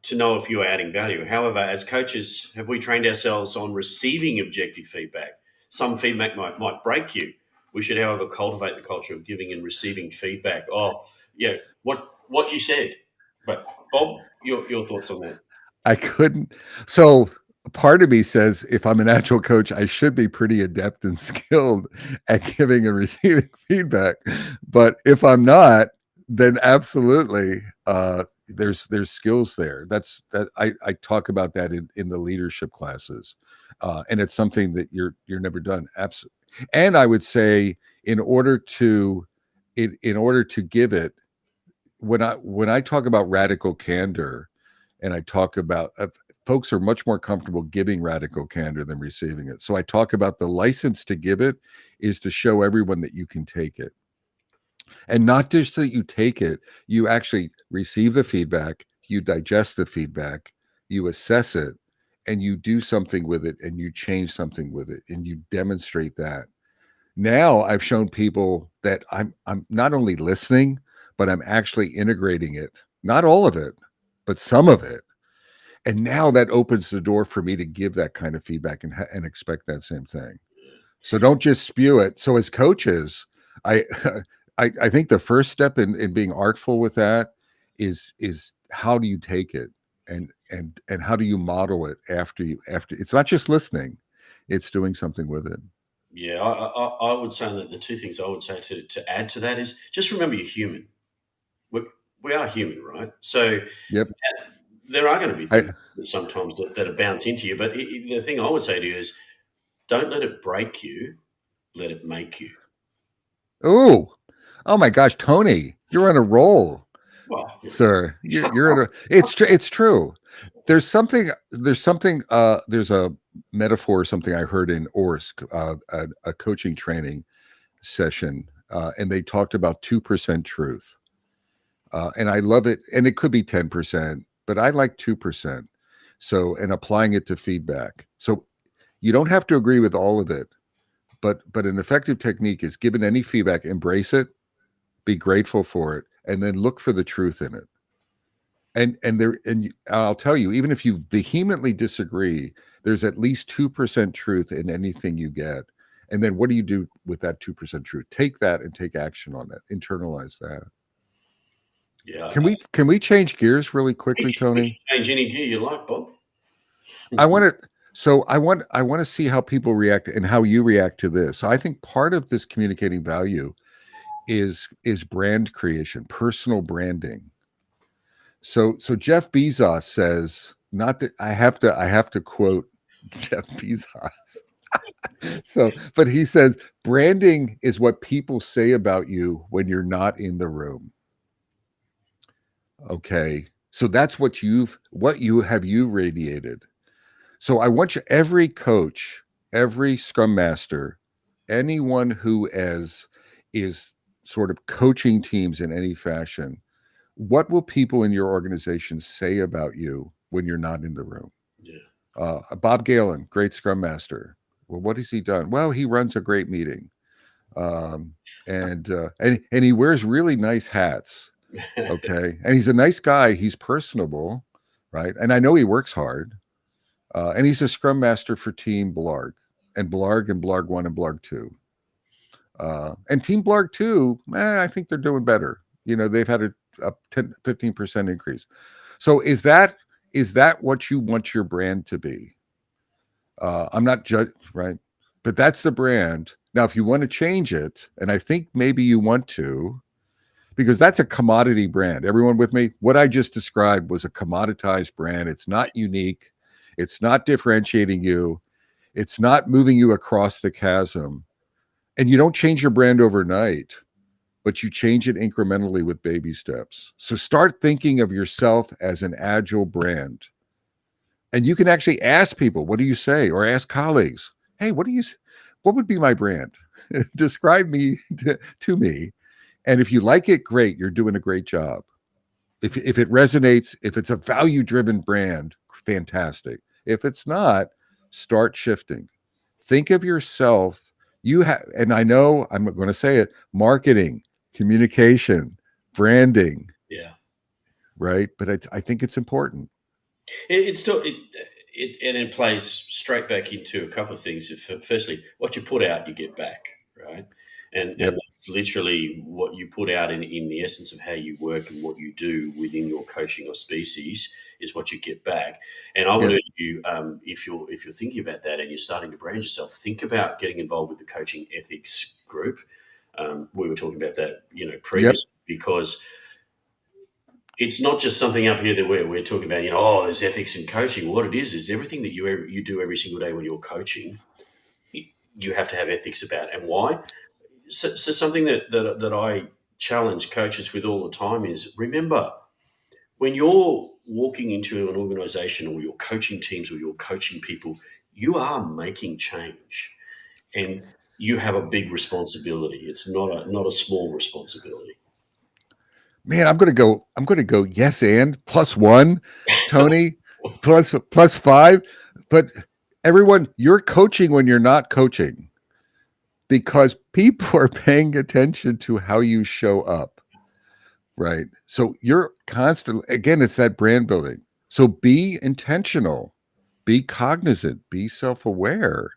to know if you are adding value. However, as coaches, have we trained ourselves on receiving objective feedback? Some feedback might break you. We should, however, cultivate the culture of giving and receiving feedback. Oh, yeah, what you said. But Bob, your thoughts on that? I couldn't. So part of me says if I'm an agile coach, I should be pretty adept and skilled at giving and receiving feedback. But if I'm not, then absolutely there's skills there. I talk about that in the leadership classes. And it's something that you're never done. Absolutely. And I would say in order to in order to give it, when I talk about radical candor, and I talk about folks are much more comfortable giving radical candor than receiving it. So I talk about the license to give it is to show everyone that you can take it. And not just that you take it, you actually receive the feedback, you digest the feedback, you assess it, and you do something with it, and you change something with it, and you demonstrate that. Now I've shown people that I'm not only listening, but I'm actually integrating it. Not all of it, but some of it. And now that opens the door for me to give that kind of feedback and expect that same thing. So don't just spew it. So as coaches, I I think the first step in being artful with that is how do you take it, and how do you model it after it's not just listening, it's doing something with it. Yeah, I would say that the two things I would say to add to that is just remember you're human. We are human, right? So Yep. there are going to be I things that sometimes that bounce into you. But the thing I would say to you is don't let it break you, let it make you. Oh, oh my gosh, Tony, you're on a roll, Well, sir. You're at a. It's true. There's a metaphor or something I heard in Orsk, a coaching training session, and they talked about 2% truth, and I love it. And it could be 10%, but I like 2%. So, and applying it to feedback. So you don't have to agree with all of it, but an effective technique is given any feedback, embrace it, be grateful for it, and then look for the truth in it. And I'll tell you, even if you vehemently disagree, there's at least 2% truth in anything you get. And then what do you do with that 2% truth? Take that and take action on that. Internalize that. yeah, Can we change gears really quickly, we Tony? can change any gear you like, Bob. I want to I want to see how people react and how you react to this. So I think part of this communicating value is brand creation, personal branding. So Jeff Bezos says, not that I have to quote Jeff Bezos. So, but he says branding is what people say about you when you're not in the room. Okay. So that's what you radiated. So I want you, every coach, every scrum master, anyone who is sort of coaching teams in any fashion, what will people in your organization say about you when you're not in the room? Yeah, Bob Galen, great scrum master. Well, what has he done? Well, he runs a great meeting, um, and he wears really nice hats. Okay, and he's a nice guy. He's personable, right? And I know he works hard. And he's a scrum master for Team Blarg and Blarg 1 and Blarg 2. And Team Blarg 2, I think they're doing better. They've had a 10-15% increase. So is that what you want your brand to be? I'm not right? But that's the brand. Now, if you want to change it, and I think maybe you want to, because that's a commodity brand. Everyone with me? What I just described was a commoditized brand. It's not unique. It's not differentiating you. It's not moving you across the chasm. And you don't change your brand overnight, but you change it incrementally with baby steps. So start thinking of yourself as an agile brand. And you can actually ask people, what do you say? Or ask colleagues, hey, what would be my brand? Describe me to me. And if you like it, great, you're doing a great job. If it resonates, if it's a value-driven brand, fantastic. If it's not, start shifting. Think of yourself. And I know I'm going to say it, marketing, communication, branding, Yeah. right? But I think it's important. It's still and it plays straight back into a couple of things. Firstly, what you put out, you get back, right? And Yep. it's literally what you put out in the essence of how you work and what you do within your coaching or species is what you get back. And I would Yep. urge you, if you're thinking about that and you're starting to brand yourself, think about getting involved with the coaching ethics group. We were talking about that, Yep. previously, because it's not just something up here that we're talking about, oh, there's ethics in coaching. What it is everything that you do every single day when you're coaching, you have to have ethics about. And why? So something that I challenge coaches with all the time is, remember, when you're walking into an organization or your coaching teams or you're coaching people, you are making change, and you have a big responsibility. It's not a small responsibility. Man, I'm going to go yes and +1, Tony, plus 5. But everyone, you're coaching when you're not coaching because people are paying attention to how you show up, right? So you're constantly, again, it's that brand building. So be intentional, be cognizant, be self-aware.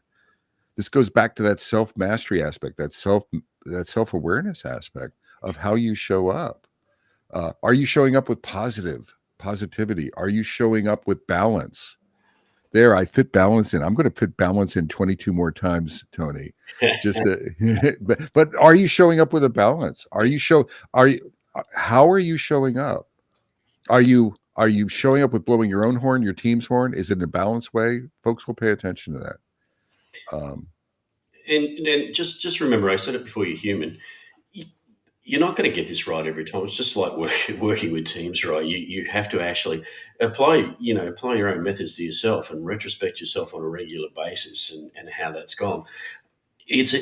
This goes back to that self-mastery aspect, that self-awareness aspect of how you show up. Are you showing up with positivity? Are you showing up with balance? There, I fit balance in. I'm going to fit balance in 22 more times, Tony. Just, but are you showing up with a balance? Are you? How are you showing up? Are you showing up with blowing your own horn, your team's horn? Is it in a balanced way? Folks will pay attention to that. And just remember, I said it before, you're human. You're not going to get this right every time. It's just like working with teams, right? You have to actually apply your own methods to yourself and retrospect yourself on a regular basis, and how that's gone. It's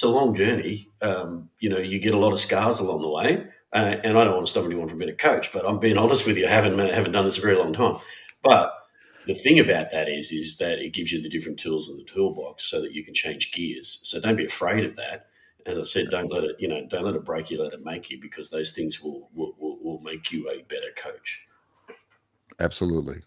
a long journey. You get a lot of scars along the way, and I don't want to stop anyone from being a coach, but I'm being honest with you. I haven't done this a very long time, but the thing about that is that it gives you the different tools in the toolbox so that you can change gears. So don't be afraid of that. As I said, don't let it break you, let it make you, because those things will make you a better coach. Absolutely.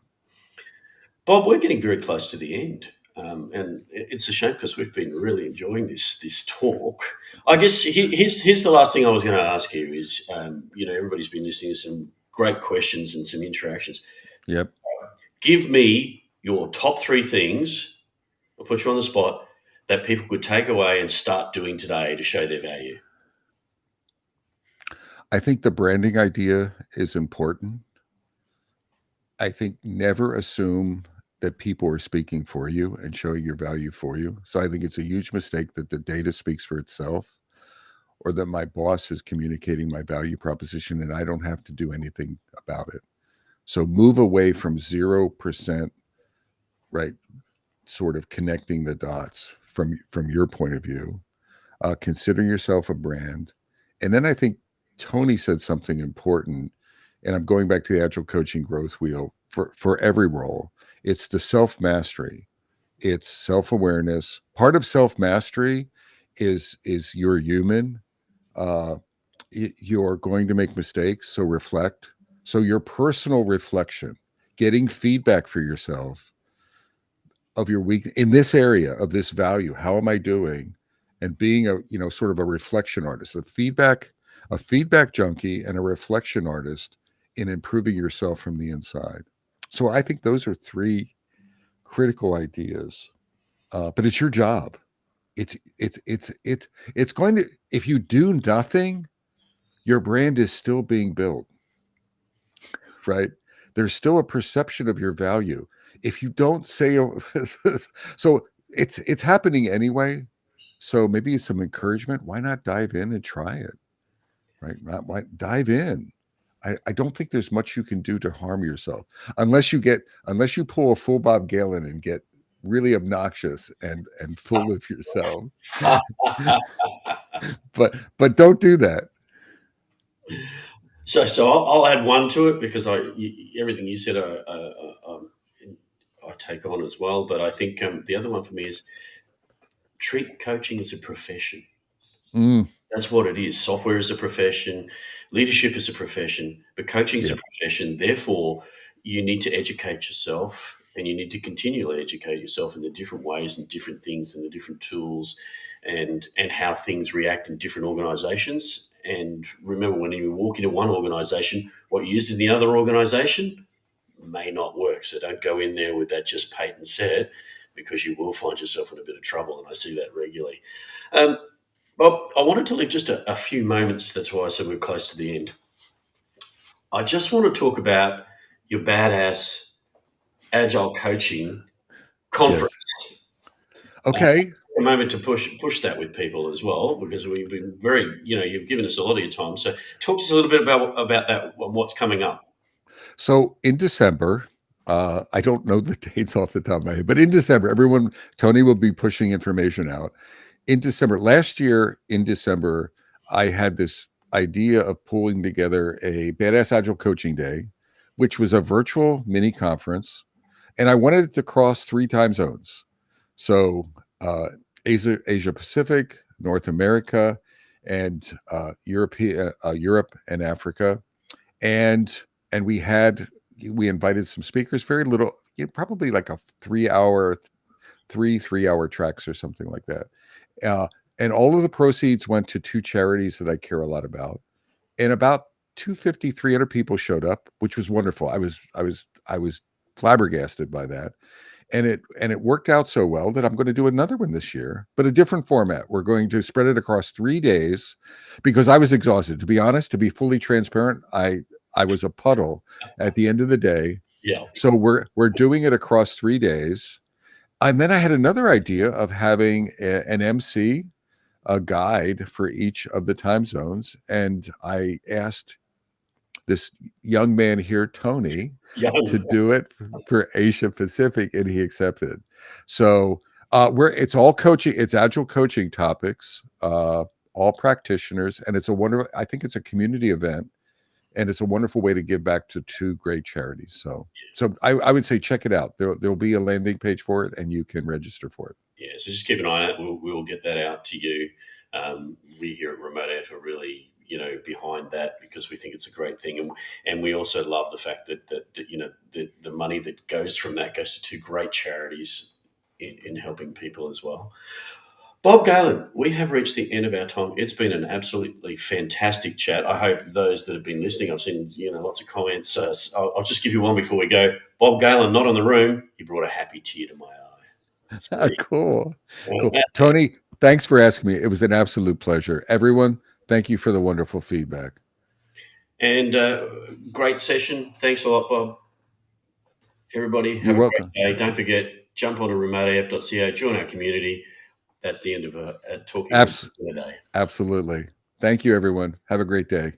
Bob, we're getting very close to the end, and it's a shame because we've been really enjoying this talk. I guess here's the last thing I was going to ask you is, everybody's been listening to some great questions and some interactions. Yep. Give me your top three things. I'll put you on the spot, that people could take away and start doing today to show their value. I think the branding idea is important. I think never assume that people are speaking for you and showing your value for you. So I think it's a huge mistake that the data speaks for itself or that my boss is communicating my value proposition and I don't have to do anything about it. So move away from 0%, right? Sort of connecting the dots from your point of view. Consider yourself a brand. And then I think Tony said something important, and I'm going back to the Agile Coaching Growth Wheel for every role. It's the self-mastery. It's self-awareness. Part of self-mastery is you're human. Uh, you're going to make mistakes, so reflect. So your personal reflection, getting feedback for yourself, of your week in this area of this value. How am I doing? And being a, sort of a reflection artist, a feedback junkie and a reflection artist in improving yourself from the inside. So I think those are three critical ideas. But it's your job. It's going to, if you do nothing, your brand is still being built, right? There's still a perception of your value. If you don't say, so it's happening anyway. So maybe some encouragement. Why not dive in and try it, right? Not why dive in. I don't think there's much you can do to harm yourself unless you pull a full Bob Galen and get really obnoxious and full of yourself. But don't do that. So I'll add one to it because everything you said I take on as well. But I think the other one for me is treat coaching as a profession. Mm, That's what it is. Software is a profession, leadership is a profession, but coaching is a yeah. profession. Therefore, you need to educate yourself and you need to continually educate yourself in the different ways and different things and the different tools and how things react in different organizations. And remember, when you walk into one organization, what you used in the other organization may not work. So don't go in there with that just patent set because you will find yourself in a bit of trouble. And I see that regularly. Um, Bob, I wanted to leave just a few moments. That's why I said we're close to the end. I just want to talk about your badass agile coaching conference. Yes. Okay. A moment to push that with people as well, because we've been very, you've given us a lot of your time. So talk to us a little bit about that, what's coming up. So in December, I don't know the dates off the top of my head, but in December, Tony will be pushing information out. In December, last year in December, I had this idea of pulling together a Badass Agile Coaching Day, which was a virtual mini conference, and I wanted it to cross 3 time zones. So Asia Pacific, North America, and Europe and Africa, and we invited some speakers. Very little, probably like a 3 hour, 3 hour tracks or something like that. Uh, and all of the proceeds went to 2 charities that I care a lot about. And about 250, 300 people showed up, which was wonderful. I was flabbergasted by that. And it worked out so well that I'm going to do another one this year, but a different format. We're going to spread it across 3 days because I was exhausted. To be honest, to be fully transparent, I was a puddle at the end of the day. Yeah. So we're doing it across 3 days. And then I had another idea of having an MC, a guide for each of the time zones. And I asked this young man here, Tony, to do it for Asia Pacific, and he accepted. So it's all coaching, it's agile coaching topics, all practitioners, and I think it's a community event, and it's a wonderful way to give back to 2 great charities. So I would say check it out. There'll be a landing page for it, and you can register for it. Yeah, so just keep an eye on it. We'll get that out to you. We here at Remote AF are really, behind that because we think it's a great thing, and we also love the fact that the money that goes from that goes to 2 great charities in helping people as well. Bob Galen, we have reached the end of our time. It's been an absolutely fantastic chat. I hope those that have been listening, I've seen lots of comments. I'll just give you one before we go. Bob Galen, not in the room. He brought a happy tear to my eye. Cool. Tony, thanks for asking me. It was an absolute pleasure. Everyone, thank you for the wonderful feedback. And great session. Thanks a lot, Bob. Everybody, have You're a welcome. great day. Don't forget, jump onto remoteaf.co, join our community. That's the end of Talking today. Absolutely. Thank you, everyone. Have a great day.